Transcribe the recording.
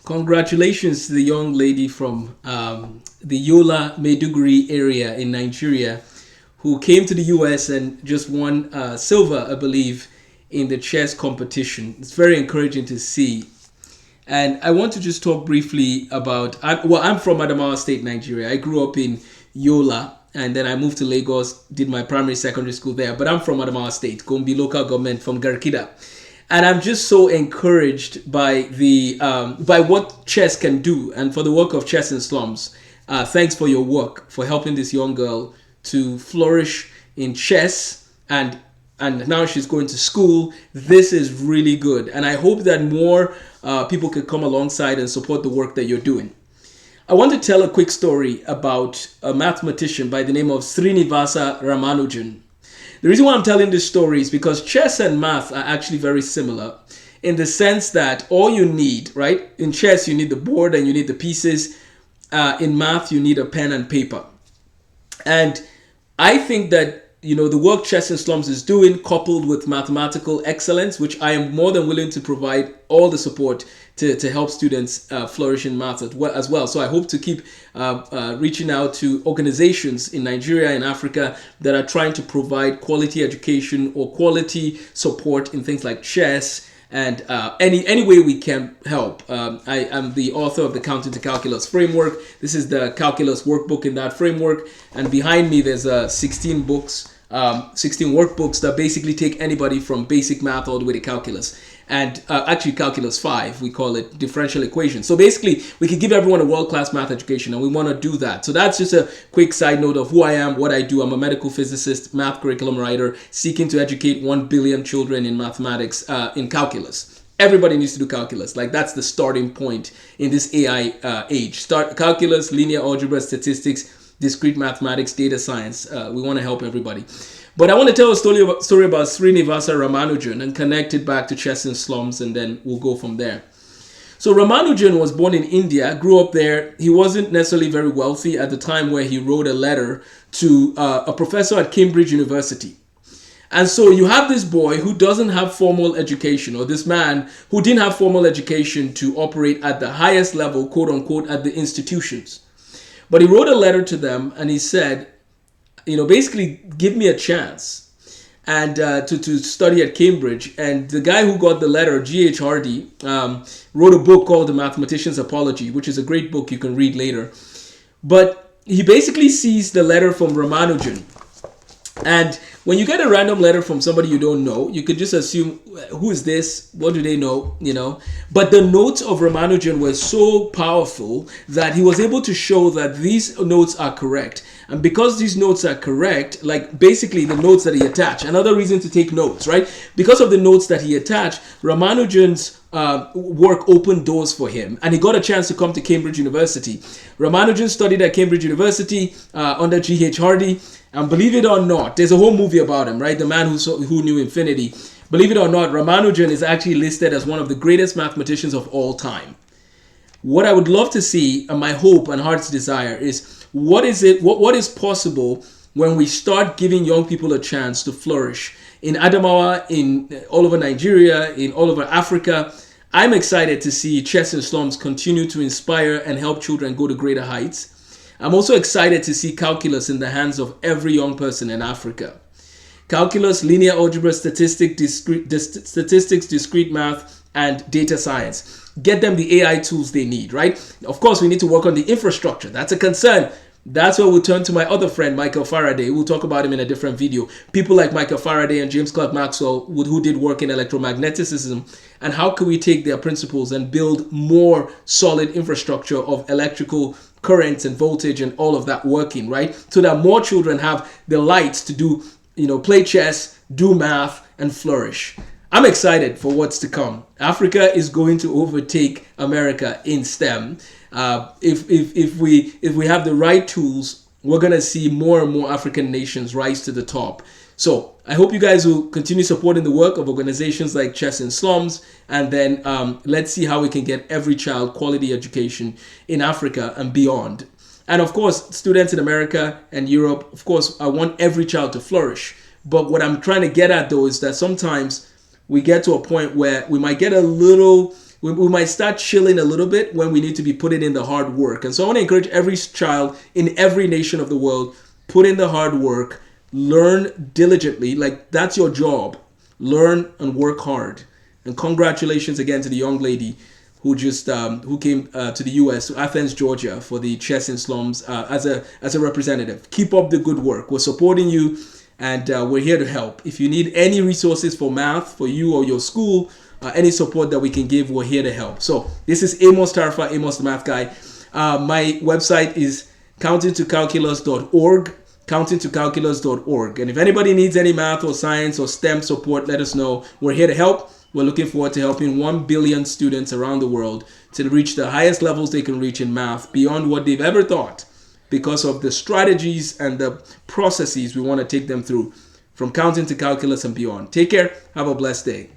Congratulations to the young lady from the Yola Maiduguri area in Nigeria who came to the US and just won silver, I believe, in the chess competition. It's very encouraging to see. And I want to just talk briefly about, I'm from Adamawa State, Nigeria. I grew up in Yola and then I moved to Lagos, did my primary, secondary school there. But I'm from Adamawa State, Gombe local government from Garkida. And I'm just so encouraged by by what chess can do and for the work of Chess in Slums. Thanks for your work, for helping this young girl to flourish in chess and now she's going to school. This is really good. And I hope that more people can come alongside and support the work that you're doing. I want to tell a quick story about a mathematician by the name of Srinivasa Ramanujan. The reason why I'm telling this story is because chess and math are actually very similar in the sense that all you need, right? In chess, you need the board and you need the pieces. In math, you need a pen and paper. And I think that, the work Chess in Slums is doing, coupled with mathematical excellence, which I am more than willing to provide all the support to help students flourish in math as well. So I hope to keep reaching out to organizations in Nigeria and Africa that are trying to provide quality education or quality support in things like chess and any way we can help. I am the author of the Counting to Calculus framework. This is the calculus workbook in that framework. And behind me, there's 16 books, 16 workbooks that basically take anybody from basic math all the way to calculus. And actually calculus 5, we call it differential equations. So basically, we can give everyone a world-class math education, and we want to do that. So that's just a quick side note of who I am, what I do. I'm a medical physicist, math curriculum writer, seeking to educate 1 billion children in mathematics, in calculus. Everybody needs to do calculus. Like, that's the starting point in this AI age. Start calculus, linear algebra, statistics, discrete mathematics, data science. We want to help everybody. But I want to tell a story about Srinivasa Ramanujan and connect it back to Chess in Slums, and then we'll go from there. So Ramanujan was born in India, grew up there. He wasn't necessarily very wealthy at the time where he wrote a letter to a professor at Cambridge University. And so you have this boy who doesn't have formal education, or this man who didn't have formal education to operate at the highest level, quote unquote, at the institutions. But he wrote a letter to them and he said, basically give me a chance and to study at Cambridge. And the guy who got the letter, G.H. Hardy, wrote a book called The Mathematician's Apology, which is a great book you can read later. But he basically sees the letter from Ramanujan. And when you get a random letter from somebody you don't know, you could just assume, who is this? What do they know? But the notes of Ramanujan were so powerful that he was able to show that these notes are correct. And because these notes are correct, like basically the notes that he attached, another reason to take notes, right? Because of the notes that he attached, Ramanujan's work opened doors for him, and he got a chance to come to Cambridge University. Ramanujan studied at Cambridge University under G.H. Hardy, and believe it or not, there's a whole movie about him, right? The man who knew infinity. Believe it or not, Ramanujan is actually listed as one of the greatest mathematicians of all time. What I would love to see, and my hope and heart's desire, is what is possible when we start giving young people a chance to flourish in Adamawa, in all over Nigeria, in all over Africa. I'm excited to see Chess in Slums continue to inspire and help children go to greater heights. I'm also excited to see calculus in the hands of every young person in Africa. Calculus, linear algebra, statistics, discrete math, and data science. Get them the AI tools they need, right? Of course, we need to work on the infrastructure. That's a concern. That's where we'll turn to my other friend, Michael Faraday. We'll talk about him in a different video. People like Michael Faraday and James Clerk Maxwell, who did work in electromagnetism, and how can we take their principles and build more solid infrastructure of electrical currents and voltage and all of that working, right? So that more children have the lights to do, play chess, do math, and flourish. I'm excited for what's to come. Africa is going to overtake America in STEM. If we have the right tools, we're going to see more and more African nations rise to the top. So I hope you guys will continue supporting the work of organizations like Chess in Slums, and then let's see how we can get every child quality education in Africa and beyond. And of course, students in America and Europe, of course, I want every child to flourish. But what I'm trying to get at, though, is that sometimes we get to a point where we might get a little we might start chilling a little bit when we need to be putting in the hard work. And so I want to encourage every child in every nation of the world, put in the hard work, learn diligently. Like, that's your job. Learn and work hard. And congratulations again to the young lady who just who came to the U.S., to Athens, Georgia, for the Chess in Slums as a representative. Keep up the good work. We're supporting you, and we're here to help. If you need any resources for math for you or your school, any support that we can give, we're here to help. So this is Amos Tarfa, Amos the Math Guy. My website is countingtocalculus.org, countingtocalculus.org. And if anybody needs any math or science or STEM support, let us know. We're here to help. We're looking forward to helping 1 billion students around the world to reach the highest levels they can reach in math beyond what they've ever thought, because of the strategies and the processes we want to take them through from counting to calculus and beyond. Take care. Have a blessed day.